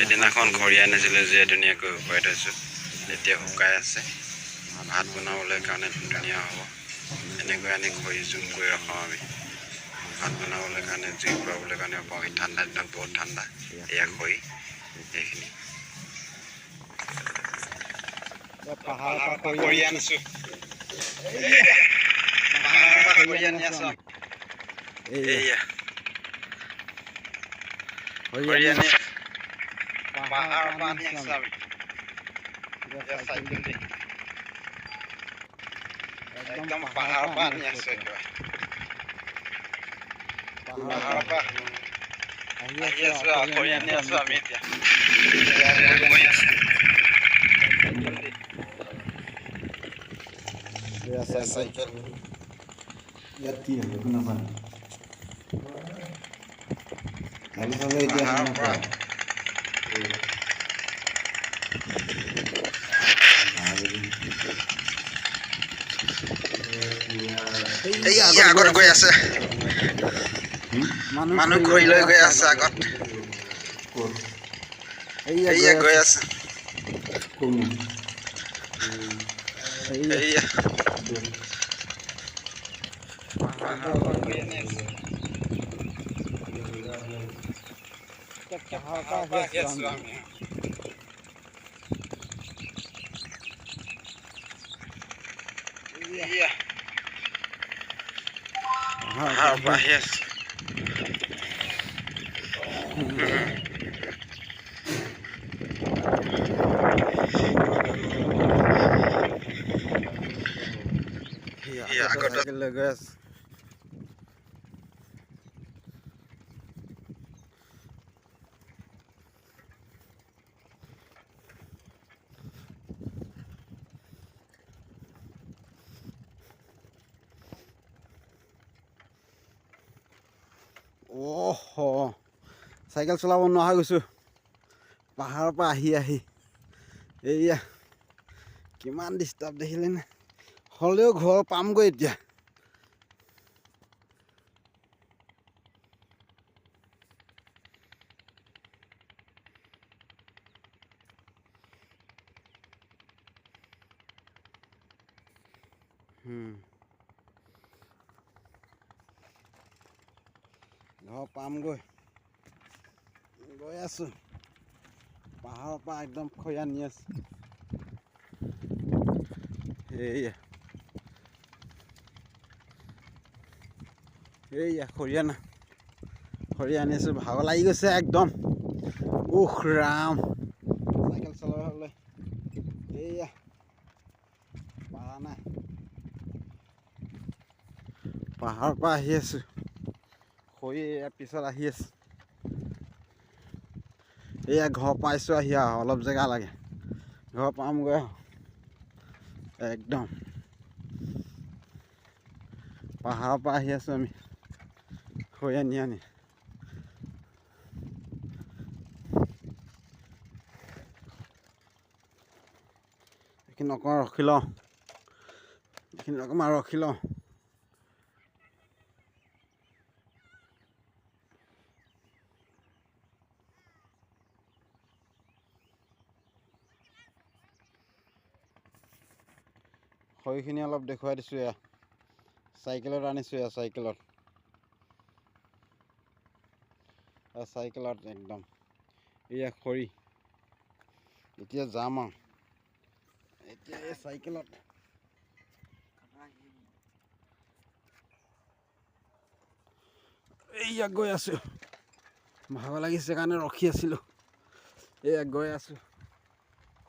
সিদিনাখন খৰি আনিছিলোঁ যে ধুনীয়াকৈ শুকুৱাই থৈছোঁ, এতিয়া শুকাই আছে। ভাত বনাবলৈ কাৰণে ধুনীয়া হ'ব। এনেকৈ আনি খৰি জুম কৰি ৰাখোঁ আমি। ভাত বনাবলৈ কাৰণে জুই ফুৰাবলৈ কাৰণে পাওঁ। ঠাণ্ডা দিনত বহুত ঠাণ্ডা। এয়া খৰি এইখিনি পাহাৰৰ পৰা খৰি আনিছোঁ। পাহাৰৰ পৰা খৰি আনি আছোঁ। এয়া খৰি আনি পাহাৰৰ পৰা আনি আছোঁ আমি। চাইকেল দি একদম পাহাৰৰ পৰা আনি আছোঁ। একেবাৰে পাহাৰৰ পৰা আহি আছোঁ আৰু খৰি আনি আছোঁ আমি এতিয়া। চাইকেল ইয়াত কি হ'ব একো নাপায়। কালি চালে এতিয়া আগত গৈ আছে মানুহ খৰি লৈ গৈ আছে আগত। এয়া গৈ আছে। এয়া পাহাৰৰ পৰা আহি আছোঁ আমি। পাহাৰৰ পৰা আহি আছোঁ। আগত লৈ গৈ আছে। চাইকেল চলাব নোৱাৰা হৈ গৈছোঁ পাহাৰৰ পৰা আহি। এয়া কিমান ডিষ্টাৰ্ব দেখিলেনে? হ'লেও ঘৰ পামগৈ এতিয়া। ঘৰ পামগৈ। গৈ আছোঁ পাহাৰৰ পৰা একদম খৰি আনি আছোঁ। এইয়া খৰি আনিছোঁ। ভাগৰ লাগি গৈছে একদম। ৰাম চাইকেল চলাবলৈ এইয়া পাৰা নাই। পাহাৰৰ পৰা আহি আছোঁ। খৰি ইয়াৰ পিছত আহি আছে। এয়া ঘৰ পাইছোঁ আহি আৰু অলপ জেগা লাগে। ঘৰ পামগৈ আৰু একদম পাহাৰৰ পৰা আহি আছোঁ আমি খৰি আনি। এইখিনি অকণমান ৰখি লওঁ। খৰিখিনি অলপ দেখুৱাই দিছোঁ। এয়া চাইকেলত আনিছোঁ। চাইকেলত একদম এয়া খৰি। এতিয়া যাম আৰু এতিয়া এই চাইকেলত এইয়া গৈ আছোঁ। ভাগৰ লাগিছে কাৰণে ৰখি আছিলোঁ। এয়া গৈ আছোঁ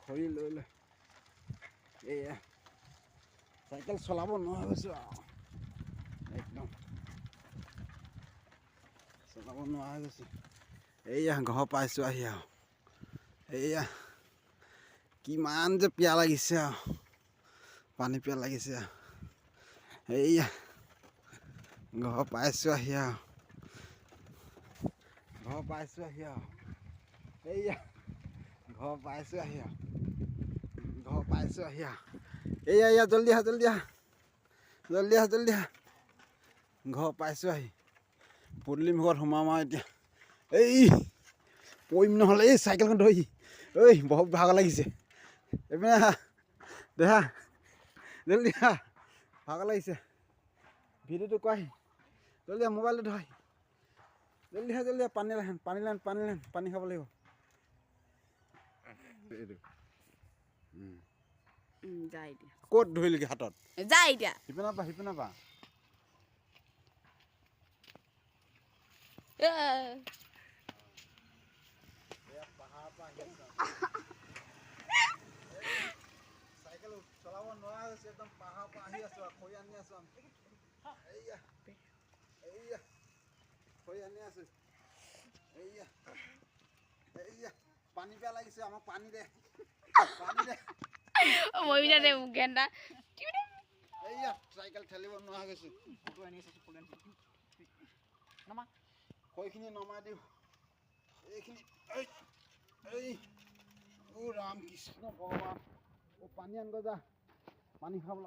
খৰি লৈ। এয়া চাইকেল চলাব নোৱাৰা হৈছোঁ আৰু একদম চলাব নোৱাৰা হৈ গৈছোঁ। এইয়া ঘৰ পাইছোঁ আহি আৰু এইয়া কিমান যে পিয়াহ লাগিছে আৰু পানী পিয়াহ লাগিছে আৰু এইয়া ঘৰ পাইছোঁ আহি আৰু এইয়া ঘৰ পাইছোঁ আহি আৰু এইয়া জল্দি আহা ঘৰ পাইছোঁ আহি। পদূলি মুখত সোমাম আৰু এতিয়া। পৰিম নহ'লে এই চাইকেলখন ধৰি ঐ বহুত ভাগৰ লাগিছে এইপিনে দেহা জলদি আহ ভাগৰ লাগিছে ভিডিঅ'টো কোৱাহি জলদি মোবাইলটো ধৰি জলদি পানী পানী খাব লাগিব ক'ত ধৰিলগৈ হাতত যা এতিয়া সিপিনৰ পৰা চাইকেল চলাব নোৱাৰা হৈছে একদম পাহাৰৰ পৰা আহি আছো খৰি আনি আছো খৰি আনি আছো পানী পিয়া লাগিছে আমাক পানী দে চাইকেল ঠেলিব নোৱাৰা গৈছো খৰিখিনি নমাই দিওঁ এইখিনি ৰাম কৃষ্ণ ভগৱান পানী আনগৈ যা পানী খাব